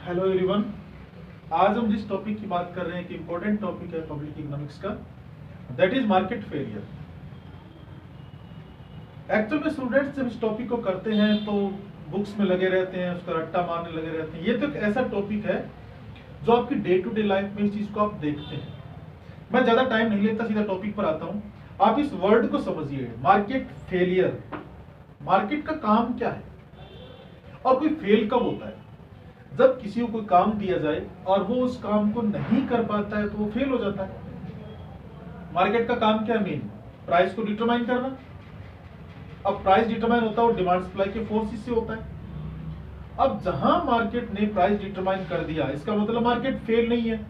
Hello everyone. आज हम जिस टॉपिक की बात कर रहे हैं कि इंपॉर्टेंट टॉपिक है पब्लिक इकोनॉमिक्स का, that is market failure. Actual में स्टूडेंट्स जब इस टॉपिक को करते हैं तो बुक्स में लगे रहते हैं, उसका रट्टा मारने लगे रहते हैं। ये तो एक ऐसा टॉपिक है जो आपकी डे टू डे लाइफ में इस चीज को आप देखते हैं। मैं ज्यादा टाइम नहीं लेता, सीधा टॉपिक पर आता हूँ। आप इस वर्ड को समझिए, मार्केट फेलियर। मार्केट का काम क्या है और कोई फेल कब होता है? जब किसी को कोई काम दिया जाए और वो उस काम को नहीं कर पाता है तो वो फेल हो जाता है। मार्केट का काम क्या है? मेन प्राइस को डिटरमाइन करना। अब प्राइस डिटरमाइन होता है और डिमांड सप्लाई के फोर्सेस से होता है। अब जहां मार्केट ने प्राइस डिटरमाइन कर दिया, इसका मतलब मार्केट फेल नहीं है।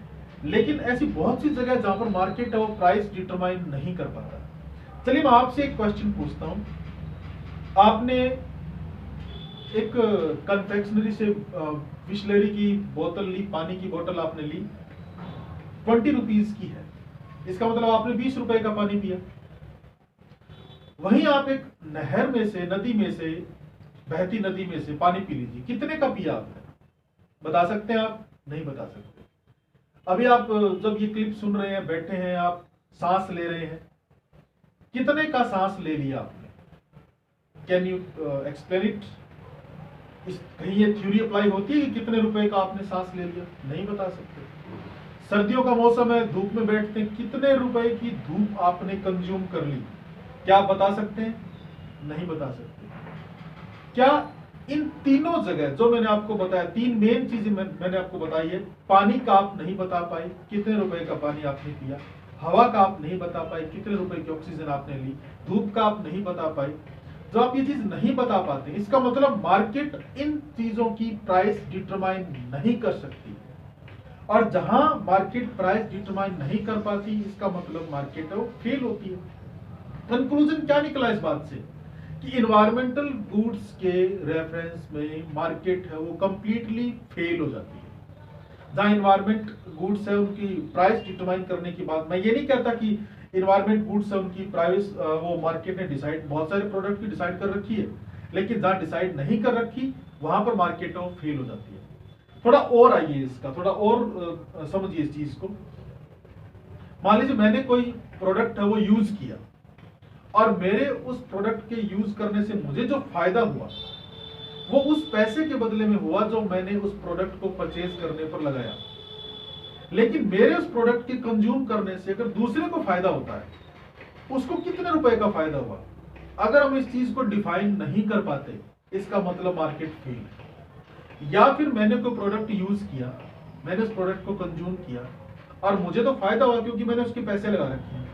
लेकिन ऐसी बहुत सी जगह जहां पर मार्केट है वो प्राइस डिटरमाइन नहीं कर पाता। चलिए मैं आपसे एक क्वेश्चन पूछता हूं। आपने एक कन्फेक्शनरी से बिस्लेरी की बोतल ली, पानी की बोतल आपने ली, 20 रुपीज की है। इसका मतलब आपने 20 रुपए का पानी पिया। वहीं आप एक नहर में से, नदी में से, बहती नदी में से पानी पी लीजिए, कितने का पिया आपने? बता सकते हैं आप? नहीं बता सकते। अभी आप जब ये क्लिप सुन रहे हैं, बैठे हैं, आप सांस ले रहे हैं, कितने का सांस ले लिया आपने? Can you explain it? कहीं ये थ्योरी अप्लाई होती है कि कितने रुपए का आपने सांस ले लिया? नहीं बता सकते। सर्दियों का मौसम है, धूप में बैठते हैं, कितने रुपए की धूप आपने कंज्यूम कर ली? क्या आप बता सकते हैं? नहीं बता सकते। क्या इन तीनों जगह जो मैंने आपको बताया, तीन मेन चीजें मैंने आपको बताई है। पानी का आप नहीं बता पाए, कितने रुपए का पानी आपने पिया। हवा का आप नहीं बता पाए, कितने रुपए की ऑक्सीजन आपने ली। धूप का आप नहीं बता पाए। जो आप ये चीज नहीं बता पाते, इसका मतलब मार्केट इन चीजों की प्राइस डिटरमाइन नहीं कर सकती। और जहां मार्केट प्राइस डिटरमाइन नहीं कर पाती, इसका मतलब मार्केट है वो फेल होती है। कंक्लूजन क्या निकला इस बात से कि इन्वायरमेंटल गुड्स के रेफरेंस में मार्केट है वो कंप्लीटली फेल हो जाती है। जहां इन्वायरमेंट गुड्स है उनकी प्राइस डिटरमाइन करने की बात, मैं ये नहीं कहता कि इन्वायरमेंट गुड्स है उनकी प्राइस वो मार्केट ने डिसाइड, बहुत सारे प्रोडक्ट की डिसाइड कर रखी है, लेकिन जहां डिसाइड नहीं कर रखी वहां पर मार्केट है वो फेल हो जाती है। थोड़ा और आइए इसका, थोड़ा और समझिए इस चीज को। मान लीजिए मैंने कोई प्रोडक्ट है वो यूज किया और मेरे उस प्रोडक्ट के यूज करने से मुझे जो फायदा हुआ वो उस पैसे के बदले में हुआ जो मैंने उस प्रोडक्ट को परचेज करने पर लगाया। लेकिन मेरे उस प्रोडक्ट के कंज्यूम करने से अगर दूसरे को फायदा होता है, उसको कितने रुपए का फायदा हुआ? अगर हम इस चीज को डिफाइन नहीं कर पाते, इसका मतलब मार्केट फेल है। या फिर मैंने कोई प्रोडक्ट यूज किया, मैंने उस प्रोडक्ट को कंज्यूम किया और मुझे तो फायदा हुआ क्योंकि मैंने उसके पैसे लगा रखे हैं,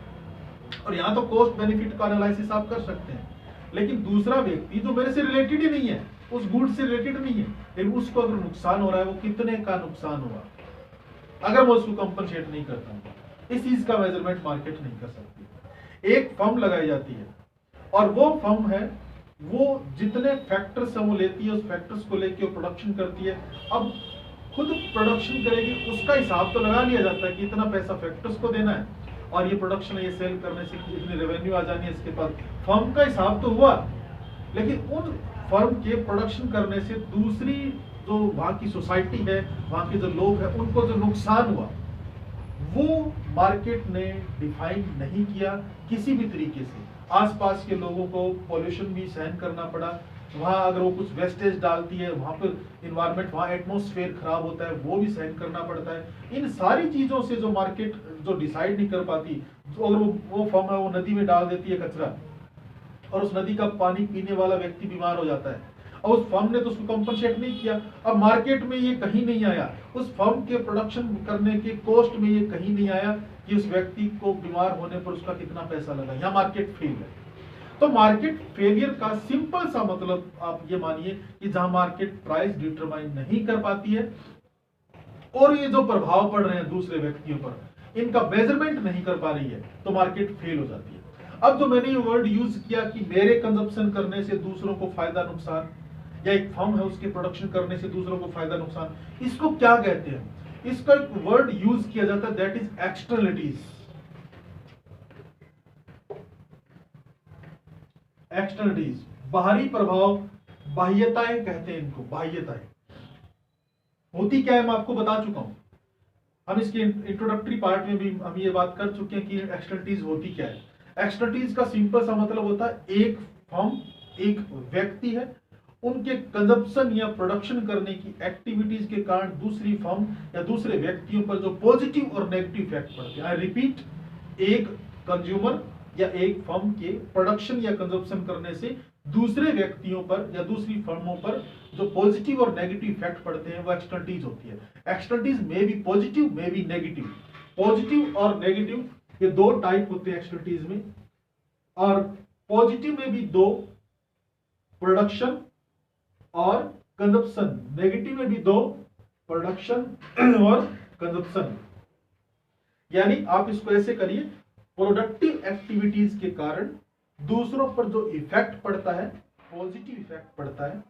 और यहां तो कॉस्ट बेनिफिट का एनालिसिस आप कर सकते हैं। लेकिन दूसरा व्यक्ति जो मेरे से रिलेटेड ही नहीं है, उस गुड से रिलेटेड नहीं है, लेकिन उसको अगर नुकसान हो रहा है, वो कितने का नुकसान हुआ अगर मैं उसको कंपनसेट नहीं करता हूं, इस चीज का मेजरमेंट मार्केट नहीं कर सकती। एक फर्म लगाई जाती है और वो फर्म है वो जितने फैक्टर्स है वो लेती है, उस फैक्टर्स को लेके वो प्रोडक्शन करती है। अब खुद प्रोडक्शन करेगी, उसका हिसाब तो लगा लिया जाता है कि इतना पैसा फैक्टर्स को देना है और ये प्रोडक्शन ये सेल करने से इतनी रेवेन्यू आ जानी है, इसके पास फर्म का हिसाब तो हुआ। लेकिन उन फर्म के प्रोडक्शन करने से दूसरी जो वहां की सोसाइटी है, वहां के जो लोग हैं, उनको जो नुकसान हुआ वो मार्केट ने डिफाइन नहीं किया किसी भी तरीके से। आसपास के लोगों को पॉल्यूशन भी सहन करना पड़ा। वहां अगर वो कुछ वेस्टेज डालती है, वहां पर इन्वायरमेंट, वहां एटमोस्फेयर खराब होता है, वो भी सहन करना पड़ता है। इन सारी चीजों से जो मार्केट जो डिसाइड नहीं कर पाती, जो अगर वो फर्म है वो नदी में डाल देती है कचरा और उस नदी का पानी पीने वाला व्यक्ति बीमार हो जाता है और उस फर्म ने तो उसको कंपनसेट नहीं किया। अब मार्केट में ये कहीं नहीं आया, उस फर्म के प्रोडक्शन करने के कॉस्ट में ये कहीं नहीं आया कि उस व्यक्ति को बीमार होने पर उसका कितना पैसा लगा। यहाँ मार्केट फेल है। तो मार्केट फेलियर का सिंपल सा मतलब आप ये मानिए कि जहां मार्केट प्राइस डिटरमाइन नहीं कर पाती है और ये जो प्रभाव पड़ रहे हैं दूसरे व्यक्तियों पर, इनका मेजरमेंट नहीं कर पा रही है, तो मार्केट फेल हो जाती है। अब जो मैंने ये वर्ड यूज किया कि मेरे कंजप्शन करने से दूसरों को फायदा नुकसान, या एक फर्म है उसके प्रोडक्शन करने से दूसरों को फायदा नुकसान, इसको क्या कहते हैं? इसका एक वर्ड यूज किया जाता है, दैट इज एक्सटर्नलिटीज। एक्सटर्नलिटीज, बाहरी प्रभाव, बाह्यताएं कहते हैं इनको, बाह्यताएं। होती क्या है मैं आपको बता चुका हूं। हम इसके इंट्रोडक्टरी पार्ट में भी हम ये बात कर चुके हैं कि एक्सटर्नलिटीज होती क्या है। एक्सटर्नलिटीज का सिंपल सा मतलब होता है एक फर्म, एक व्यक्ति है, उनके कंजप्शन या प्रोडक्शन करने की एक्टिविटीज के कारण दूसरी फर्म या दूसरे व्यक्तियों पर जो पॉजिटिव और नेगेटिव इफेक्ट पड़ते हैं। आई रिपीट, एक कंज्यूमर या एक फर्म के प्रोडक्शन या कंजप्शन करने से दूसरे व्यक्तियों पर या दूसरी फर्मों पर जो पॉजिटिव और नेगेटिव इफेक्ट पड़ते हैं वो एक्सटर्नलिटीज होती है। एक्सटर्नलिटीज में भी पॉजिटिव में भी नेगेटिव। पॉजिटिव और नेगेटिव ये दो टाइप होते हैं एक्सटर्नलिटीज में, और पॉजिटिव में भी दो, प्रोडक्शन और कंजप्शन। नेगेटिव में भी दो, प्रोडक्शन और कंजप्शन। यानी आप इसको ऐसे करिए, प्रोडक्टिव एक्टिविटीज के कारण दूसरों पर जो इफेक्ट पड़ता है, पॉजिटिव इफेक्ट पड़ता है,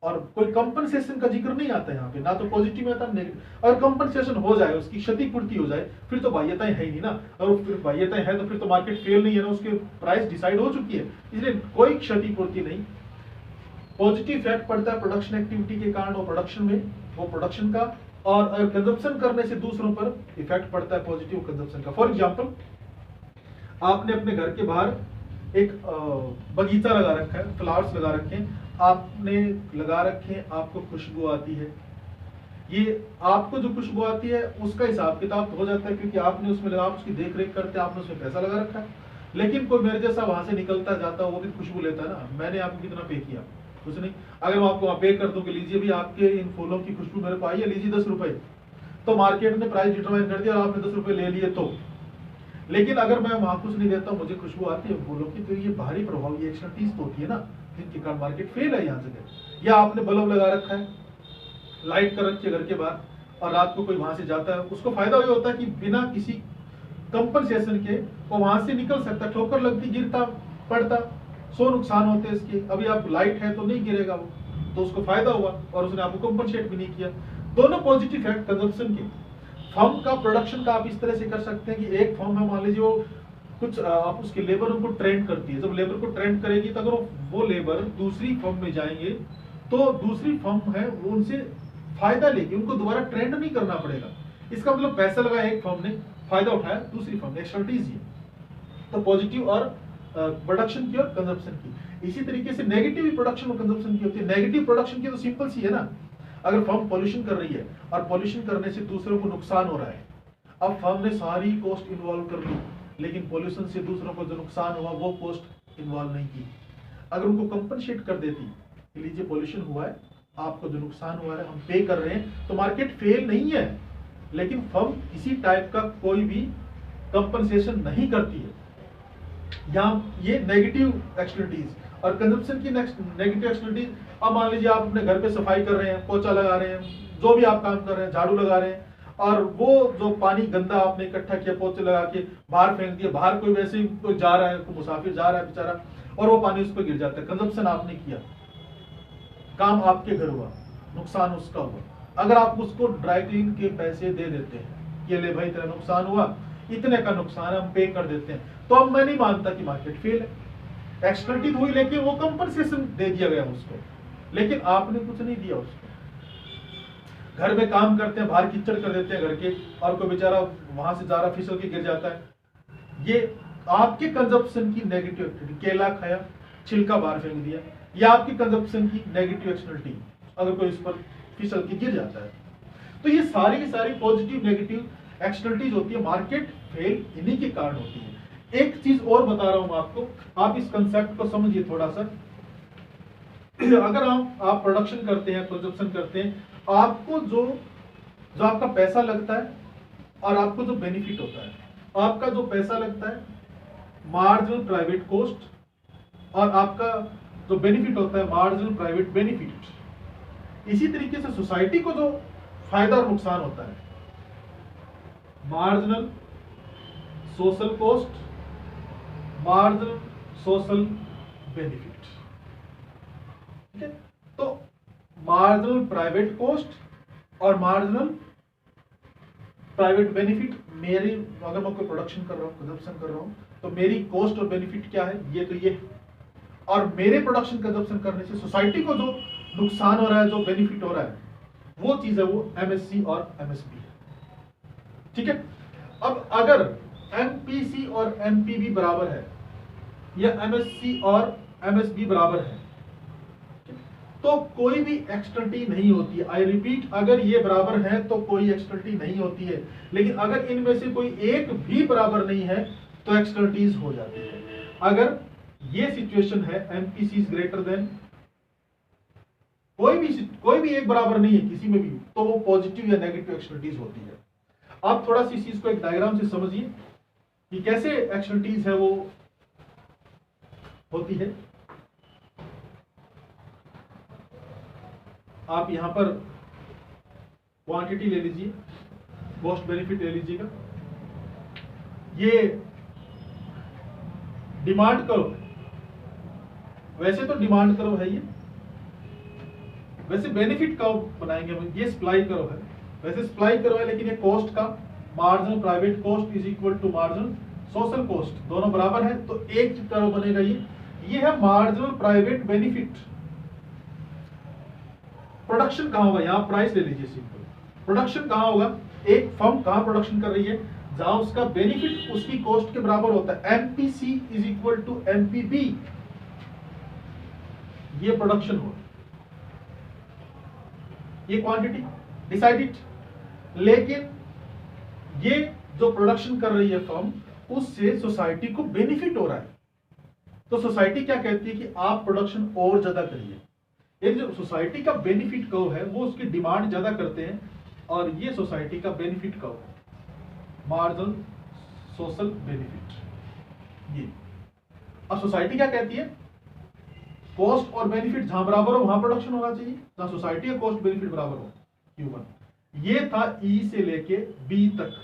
और कोई कंपनसेशन का जिक्र नहीं आता यहाँ पे, ना तो पॉजिटिव में आता नेगेटिव। और कंपनसेशन हो जाए, उसकी क्षतिपूर्ति हो जाए, फिर तो बाह्यताएं है ही नहीं ना। और फिर बाह्यताएं है तो फिर तो मार्केट फेल नहीं है ना, उसके प्राइस डिसाइड हो चुकी है, इसलिए कोई क्षतिपूर्ति नहीं। पॉजिटिव इफेक्ट पड़ता है प्रोडक्शन एक्टिविटी के कारण, वो प्रोडक्शन में, वो प्रोडक्शन का, और कंजप्शन करने से दूसरों पर इफेक्ट पड़ता है पॉजिटिव कंजप्शन का। फॉर एग्जांपल, आपने अपने घर के बाहर एक बगीचा लगा रखा है, फ्लावर्स लगा रखे हैं, आपने लगा रखे हैं, आपको खुशबू आती है। ये आपको जो खुशबू आती है उसका हिसाब किताब तो हो जाता है, क्योंकि आपने उसमें लगा, उसकी देख रेख करते हैं, आपने उसमें पैसा लगा रखा है। लेकिन कोई मेरे जैसा वहां से निकलता जाता है, वो भी खुशबू लेता है ना। मैंने आपको कितना पे किया, कुछ नहीं। अगर मैं आपको पे कर दूं कि लीजिए भी आपके इन फूलों की खुशबू मेरे को आई है, लीजिए 10 रुपए, तो मार्केट ने प्राइस डिटरमाइन कर दिया और आपने 10 रुपए ले लिए तो। लेकिन अगर मैं वहां कुछ नहीं देता, मुझे खुशबू आती है फूलों की, तो ये बाहरी प्रभाव, ये एक्सटर्नलिटीज तो होती है ना, जिनके कारण मार्केट फेल है यहाँ जगह। या आपने बल्ब लगा रखा है, लाइट कर रखी है घर के बाहर, और रात को कोई वहां से जाता है, उसको फायदा ये होता है कि बिना किसी कंपनसेशन के वो वहां से निकल सकता। ठोकर लगती, गिरता पड़ता, 100 नुकसान होते हैं इसके। अभी आप लाइट है तो नहीं गिरेगा वो, तो उसको फायदा हुआ और उसने आपको कंपनसेट भी नहीं किया। दोनों पॉजिटिव इफेक्ट कंजप्शन के। फर्म का प्रोडक्शन का आप इस तरह से कर सकते हैं कि एक फर्म है, मान लीजिए वो कुछ आप उसके लेबर उनको ट्रेंड करती है। जब लेबर को ट्रेंड करेगी तो अगर वो लेबर दूसरी फर्म में जाएंगे तो दूसरी फर्म है वो उनसे फायदा लेगी, उनको दोबारा ट्रेंड नहीं करना पड़ेगा। इसका मतलब पैसा लगाया एक फर्म ने, फायदा उठाया दूसरी फर्म ने, एक्सटर्नलिटीज ही। तो पॉजिटिव और प्रोडक्शन की और कंजप्शन की। इसी तरीके से नेगेटिव प्रोडक्शन और कंजप्शन की होती है। नेगेटिव प्रोडक्शन की तो सिंपल सी है ना, अगर फर्म पॉल्यूशन कर रही है और पॉल्यूशन करने से दूसरों को नुकसान हो रहा है, अब फर्म ने सारी कॉस्ट इन्वॉल्व कर दी, लेकिन पॉल्यूशन से दूसरों को जो नुकसान हुआ वो कॉस्ट इन्वॉल्व नहीं की। अगर उनको कंपनसेट कर देती कि लीजिए पॉल्यूशन हुआ है, आपको जो नुकसान हुआ है हम पे कर रहे हैं, तो मार्केट फेल नहीं है। लेकिन फर्म इसी टाइप का कोई भी कंपनसेशन नहीं करती है। यहाँ ये नेगेटिव एक्सटर्नलिटीज। और कंजप्शन की नेगेटिव एक्सटर्नलिटीज, अब मान लीजिए आप अपने घर पे सफाई कर रहे हैं, पोछा लगा रहे हैं, जो भी आप काम कर रहे हैं, झाड़ू लगा रहे हैं, और वो जो पानी गंदा आपने इकट्ठा किया पोछे लगा के बाहर फेंक दिया, बाहर कोई वैसे ही कोई जा रहा है, कोई मुसाफिर जा रहा है बेचारा, और वो पानी उस पर गिर जाता है। कंजप्शन आपने किया, काम आपके घर हुआ, नुकसान उसका हुआ। अगर आप उसको ड्राई क्लीन के पैसे दे देते हैं कि ले भाई तेरा नुकसान हुआ, इतने का नुकसान हम पे कर देते हैं, तो अब मैं नहीं मानता कि मार्केट फेल है। एक्सटर्नलिटी हुई लेकिन वो कंपनसेशन दे दिया गया उसको, लेकिन आपने कुछ नहीं दिया उसको। घर में काम करते हैं, बाहर कीचड़ कर देते हैं घर के, और कोई बेचारा वहां से जा रहा फिसल के गिर जाता है। ये आपके कंजप्शन की नेगेटिव एक्टिविटी। केला खाया, छिलका बाहर फेंक दिया, ये आपकी कंजप्शन की नेगेटिव एक्सटर्नलिटी, अगर कोई इस पर फिसल के गिर जाता है। तो ये सारी की सारी पॉजिटिव नेगेटिव एक्सटर्नलिटीज होती है। मार्केट फेल इन्हीं के कारण होती है। एक चीज और बता रहा हूं आपको, आप इस कंसेप्ट को समझिए थोड़ा सा। अगर आप प्रोडक्शन करते हैं, कंजप्शन करते हैं, आपको जो आपका पैसा लगता है और आपको जो बेनिफिट होता है, आपका जो पैसा लगता है मार्जिनल प्राइवेट कॉस्ट, और आपका जो बेनिफिट होता है मार्जिनल प्राइवेट बेनिफिट। इसी तरीके से सोसाइटी को जो फायदा और नुकसान होता है marginal social cost, marginal social benefit. ठीक है, तो मार्जिनल प्राइवेट कॉस्ट और मार्जिनल प्राइवेट बेनिफिट। मेरी अगर मैं कोई प्रोडक्शन कर रहा हूँ, कंजप्शन कर रहा हूँ, तो मेरी कॉस्ट और बेनिफिट क्या है, ये तो ये। और मेरे प्रोडक्शन कंजप्शन करने से सोसाइटी को जो नुकसान हो रहा है, जो बेनिफिट हो रहा है, वो चीज है वो एमएससी और एमएसबी है। ठीक है, अब अगर एमपीसी और एमपीबी बराबर है या एमएससी और एमएसबी बराबर है तो कोई भी एक्सटर्निटी नहीं होती है। आई रिपीट, अगर ये बराबर है तो कोई एक्सटर्निटी नहीं होती है, लेकिन अगर इनमें से कोई एक भी बराबर नहीं है तो एक्सटर्निटीज हो जाती है। अगर ये सिचुएशन है एमपीसी इज ग्रेटर देन, कोई भी एक बराबर नहीं है किसी में भी, तो वो पॉजिटिव या नेगेटिव एक्सटर्निटीज होती है। आप थोड़ा सी इस चीज को एक डायग्राम से समझिए कि कैसे एक्सटर्निटीज है वो होती है। आप यहां पर क्वांटिटी ले लीजिए, कॉस्ट बेनिफिट ले लीजिएगा। ये डिमांड कर्व, वैसे तो डिमांड कर्व है ये, वैसे बेनिफिट कर्व बनाएंगे हम। ये सप्लाई कर्व है, वैसे सप्लाई कर्व है, लेकिन ये कॉस्ट का marginal private cost is equal to marginal social cost, दोनों बराबर है तो एक कर्व बनेगा। ये है मार्जिनल प्राइवेट बेनिफिट। प्रोडक्शन कहां होगा, यहां प्राइस ले लीजिए सिंपल। प्रोडक्शन कहां होगा, एक फर्म कहां प्रोडक्शन कर रही है, जहां उसका बेनिफिट उसकी कॉस्ट के बराबर होता है। MPC is equal to MPB, ये प्रोडक्शन हो, ये क्वांटिटी डिसाइडेड। लेकिन ये जो प्रोडक्शन कर रही है फर्म, उससे सोसाइटी को बेनिफिट हो रहा है। तो सोसाइटी क्या कहती है कि आप प्रोडक्शन और ज्यादा करिए। ये जो सोसाइटी का बेनिफिट कर्व है वो उसकी डिमांड ज्यादा करते हैं, और ये सोसाइटी का बेनिफिट कर्व है, मार्जिनल सोशल बेनिफिट। ये अब सोसाइटी क्या कहती है, कॉस्ट और बेनिफिट जहां बराबर हो वहां प्रोडक्शन होना चाहिए, जहां सोसाइटी का कॉस्ट बेनिफिट बराबर हो, Q1। ये था E से लेके B तक,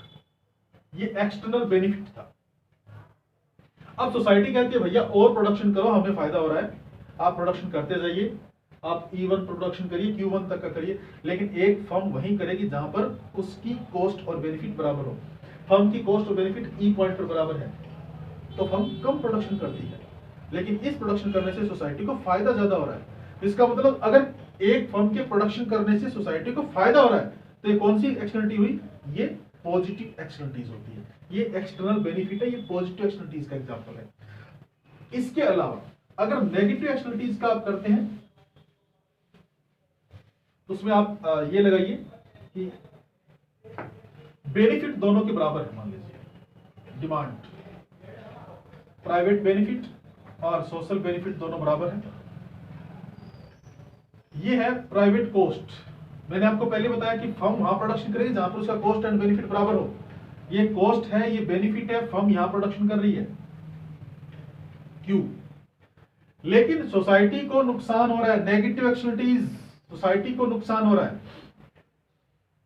ये एक्सटर्नल बेनिफिट था। अब सोसाइटी कहती है भैया और प्रोडक्शन करो, हमें फायदा हो रहा है, आप प्रोडक्शन करते जाइए, आप E1 प्रोडक्शन करिए, Q1 तक का करिए, लेकिन एक फर्म वहीं करेगी जहां पर उसकी कॉस्ट और बेनिफिट बराबर हो। फर्म की कॉस्ट और बेनिफिट E पॉइंट पर बराबर है तो फर्म कम प्रोडक्शन करती है, लेकिन इस प्रोडक्शन करने से सोसाइटी को फायदा ज्यादा हो रहा है। इसका मतलब अगर एक फर्म के प्रोडक्शन करने से सोसाइटी को फायदा हो रहा है तो ये कौन सी एक्सटर्निटी हुई, ये पॉजिटिव एक्सटर्निटीज होती है। ये एक्सटर्नल बेनिफिट है, ये पॉजिटिव एक्सटर्निटीज का एग्जांपल है। इसके अलावा अगर नेगेटिव एक्सटर्निटीज का आप करते हैं तो उसमें आप ये लगाइए कि बेनिफिट दोनों के बराबर है। मान लीजिए डिमांड, प्राइवेट बेनिफिट और सोशल बेनिफिट दोनों बराबर है। ये है प्राइवेट कॉस्ट। मैंने आपको पहले बताया कि फर्म वहां प्रोडक्शन करेगी जहां पर उसका कॉस्ट एंड बेनिफिट बराबर हो। ये कॉस्ट है, ये बेनिफिट है, फर्म यहां प्रोडक्शन कर रही है Q। लेकिन सोसाइटी को नुकसान हो रहा है, नेगेटिव एक्सटर्निटीज, सोसाइटी को नुकसान हो रहा है,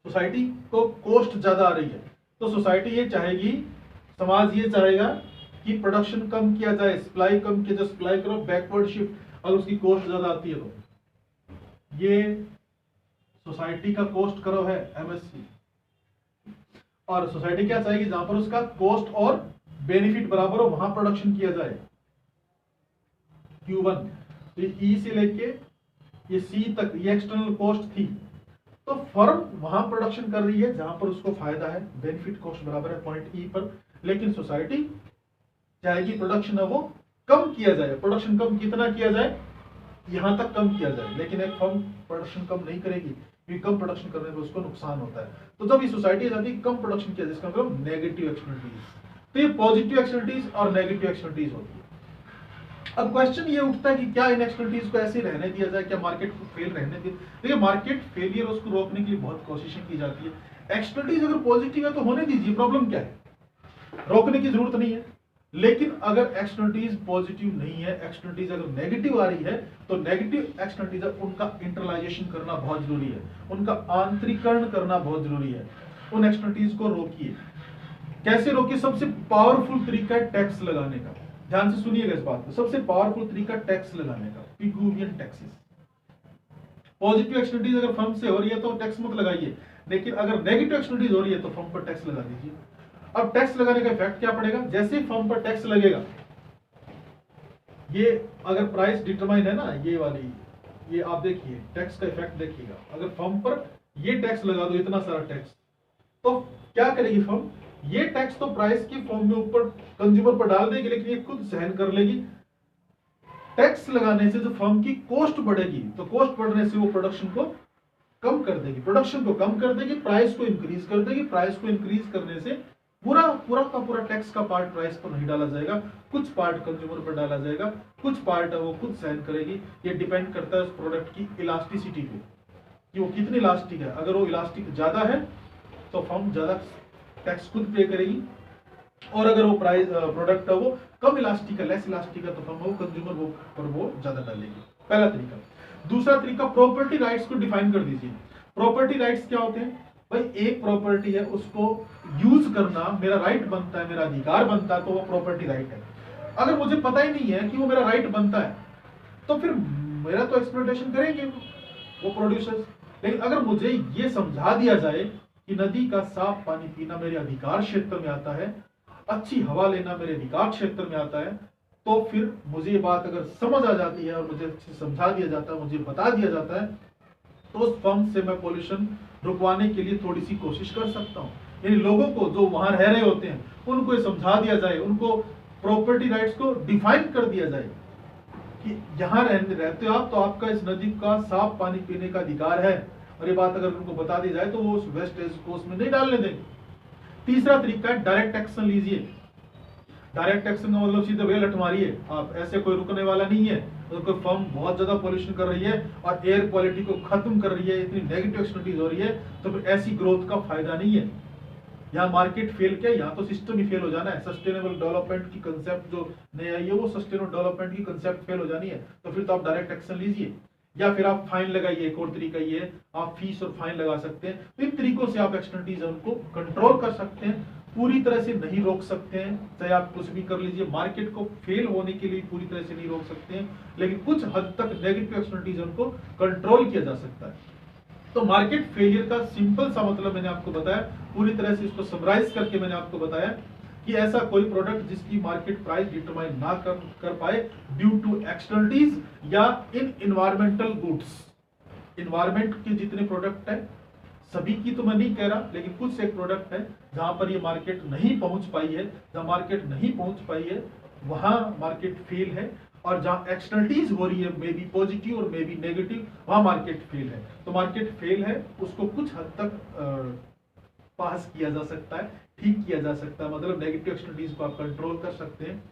सोसाइटी को कॉस्ट ज्यादा आ रही है, तो सोसाइटी ये चाहेगी, समाज ये चाहेगा कि प्रोडक्शन कम किया जाए, सप्लाई कम किया जाए, सप्लाई करो बैकवर्ड शिफ्ट, अगर उसकी कॉस्ट ज्यादा आती है तो। ये सोसाइटी का कॉस्ट करो है एमएससी, और सोसाइटी क्या चाहेगी, जहां पर उसका कॉस्ट और बेनिफिट बराबर हो वहां प्रोडक्शन किया जाए Q1। तो E से लेके ये C तक ये एक्सटर्नल कॉस्ट थी, तो फर्म वहां प्रोडक्शन कर रही है जहां पर उसको फायदा है, बेनिफिट कॉस्ट बराबर है पॉइंट E पर। लेकिन सोसाइटी चाहेगी प्रोडक्शन है वो कम किया जाए, प्रोडक्शन कम कितना किया जाए, यहां तक कम किया जाए, लेकिन एक फर्म प्रोडक्शन कम नहीं करेगी क्योंकि कम प्रोडक्शन करने में उसको नुकसान होता है। तो जब ये सोसाइटी चाहती है कम प्रोडक्शन किया जाए, इसका मतलब नेगेटिव एक्सटर्निटीज। तो ये पॉजिटिव एक्सटर्निटीज और नेगेटिव एक्सटर्निटीज होती है। अब क्वेश्चन ये उठता है कि क्या इन एक्सटर्निटीज को ऐसे रहने दिया जाए, क्या मार्केट को फेल रहने दिया। देखिए मार्केट फेलियर उसको रोकने के लिए बहुत कोशिशें की जाती है। एक्सटर्निटीज अगर पॉजिटिव है तो होने दीजिए, प्रॉब्लम क्या है, रोकने की जरूरत नहीं है। लेकिन अगर एक्सटर्निटीज पॉजिटिव नहीं है, एक्सटर्निटीज अगर नेगेटिव आ रही है, तो नेगेटिव एक्सटर्निटीज उनका इंटरलाइजेशन करना बहुत जरूरी है, उनका आंतरिकरण करना बहुत जरूरी है। उन एक्सटर्निटीज को रोकिए। कैसे रोकिए, सबसे पावरफुल तरीका है टैक्स लगाने का। ध्यान से सुनिएगा इस बात को, सबसे पावरफुल तरीका टैक्स लगाने का, पिगुवियन टैक्सेस। पॉजिटिव एक्सटर्निटीज अगर फर्म से हो रही है तो टैक्स मत लगाइए, लेकिन अगर नेगेटिव एक्सटर्निटीज हो रही है तो फर्म पर टैक्स लगा दीजिए। अब टैक्स लगाने का इफेक्ट क्या पड़ेगा, जैसे फर्म पर टैक्स लगेगा, ये अगर प्राइस डिटरमाइन है ना, ये वाली, ये आप देखिए टैक्स का इफेक्ट देखिएगा। अगर फर्म पर ये टैक्स लगा दो, इतना सारा टैक्स, तो क्या करेगी फर्म? ये टैक्स तो प्राइस की फॉर्म में ऊपर कंज्यूमर पर डाल देगी, लेकिन ये खुद सहन कर लेगी। टैक्स लगाने से जो फर्म की कॉस्ट बढ़ेगी, तो कॉस्ट बढ़ने से वो प्रोडक्शन को कम कर देगी, प्रोडक्शन को कम कर देगी, प्राइस को इंक्रीज कर देगी। प्राइस को इंक्रीज करने से पूरा पूरा का पूरा टैक्स का पार्ट प्राइस पर नहीं डाला जाएगा, कुछ पार्ट कंज्यूमर पर डाला जाएगा, कुछ पार्ट है वो खुद सहन करेगी। ये डिपेंड करता है उस प्रोडक्ट की इलास्टिसिटी पे कि वो कितनी इलास्टिक है। अगर वो इलास्टिक ज्यादा है तो फर्म ज्यादा टैक्स खुद पे करेगी, और अगर वो प्राइस प्रोडक्ट है वो कम इलास्टिक है, लेस इलास्टिक है, तो फर्म वो कंज्यूमर वो पर वो ज्यादा डालेगी। पहला तरीका। दूसरा तरीका, प्रॉपर्टी राइट्स को डिफाइन कर दीजिए। प्रॉपर्टी राइट्स क्या होते हैं? भाई एक प्रॉपर्टी है, उसको यूज करना मेरा राइट बनता है, मेरा अधिकार बनता है, तो वो प्रॉपर्टी राइट है। अगर मुझे पता ही नहीं है कि वो मेरा राइट बनता है, तो फिर मेरा तो एक्सप्लॉइटेशन करेंगे वो प्रोड्यूसर्स। लेकिन अगर मुझे ये समझा दिया जाए कि नदी का साफ पानी पीना मेरे अधिकार क्षेत्र में आता है, अच्छी हवा लेना मेरे अधिकार क्षेत्र में आता है, तो फिर मुझे ये बात अगर समझ आ जाती है और मुझे अच्छे समझा दिया जाता है, मुझे बता दिया जाता है, तो उस फर्म से मैं पोल्यूशन रुकवाने के लिए थोड़ी सी कोशिश कर सकता हूँ। यानी लोगों को जो वहां रह रहे होते हैं उनको ये समझा दिया जाए, उनको प्रॉपर्टी राइट्स को डिफाइन कर दिया जाए कि यहाँ रहते हो आप, तो आपका इस नदी का साफ पानी पीने का अधिकार है, और ये बात अगर उनको बता दी जाए तो वो उस वेस्टेज को उसमें नहीं डालने देंगे। तीसरा तरीका है डायरेक्ट एक्शन लीजिए। डायरेक्ट एक्शन का मतलब सीधे वेल हट मारिए आप, ऐसे कोई रुकने वाला नहीं है। तो कोई फर्म बहुत ज्यादा पॉल्यूशन कर रही है और एयर क्वालिटी को खत्म कर रही है, इतनी नेगेटिव एक्सटर्नलिटीज हो रही है, तो फिर ऐसी ग्रोथ का फायदा नहीं है। यहाँ मार्केट फेल क्या, यहाँ तो सिस्टम ही फेल हो जाना है। सस्टेनेबल डेवलपमेंट की कंसेप्ट जो नई आई है, वो सस्टेनेबल डेवलपमेंट की कंसेप्ट फेल हो जानी है। तो फिर तो आप डायरेक्ट एक्शन लीजिए, या फिर आप फाइन लगाइए। एक और तरीका ये है, आप फीस और फाइन लगा सकते हैं। तो इन तरीकों से आप एक्सटर्नलिटीज उनको कंट्रोल कर सकते हैं। पूरी तरह से नहीं रोक सकते हैं, चाहे आप कुछ भी कर लीजिए, मार्केट को फेल होने के लिए पूरी तरह से नहीं रोक सकते हैं, लेकिन कुछ हद तक नेगेटिव एक्सटर्नलिटीज उनको कंट्रोल किया जा सकता है। तो मार्केट फेलियर का सिंपल सा मतलब मैंने आपको बताया, पूरी तरह से इसको समराइज करके मैंने आपको बताया कि ऐसा कोई प्रोडक्ट जिसकी मार्केट प्राइस डिटरमाइन ना कर पाए ड्यू टू एक्सटर्नलिटीज या इन इन्वायरमेंटल गुड्स। इन्वायरमेंट के जितने प्रोडक्ट है, सभी की तो मैं नहीं कह रहा, लेकिन कुछ एक प्रोडक्ट है जहां पर ये मार्केट नहीं पहुंच पाई है, जहां मार्केट नहीं पहुंच पाई है वहां मार्केट फेल है, और जहां एक्सटर्नलिटीज हो रही है मे बी पॉजिटिव और मे बी नेगेटिव, वहां मार्केट फेल है। तो मार्केट फेल है, उसको कुछ हद तक पास किया जा सकता है, ठीक किया जा सकता है। मतलब नेगेटिव एक्सटर्नलिटीज को आप कंट्रोल कर सकते हैं,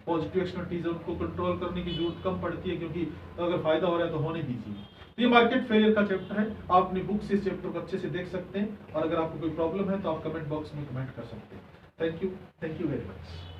पॉजिटिव एक्सटर्नलिटीज उनको कंट्रोल करने की जरूरत कम पड़ती है, क्योंकि अगर फायदा हो रहा है तो होने दीजिए। तो ये मार्केट फेलियर का चैप्टर है, आप अपनी बुक से इस चैप्टर को अच्छे से देख सकते हैं, और अगर आपको कोई प्रॉब्लम है तो आप कमेंट बॉक्स में कमेंट कर सकते हैं। Thank you very much.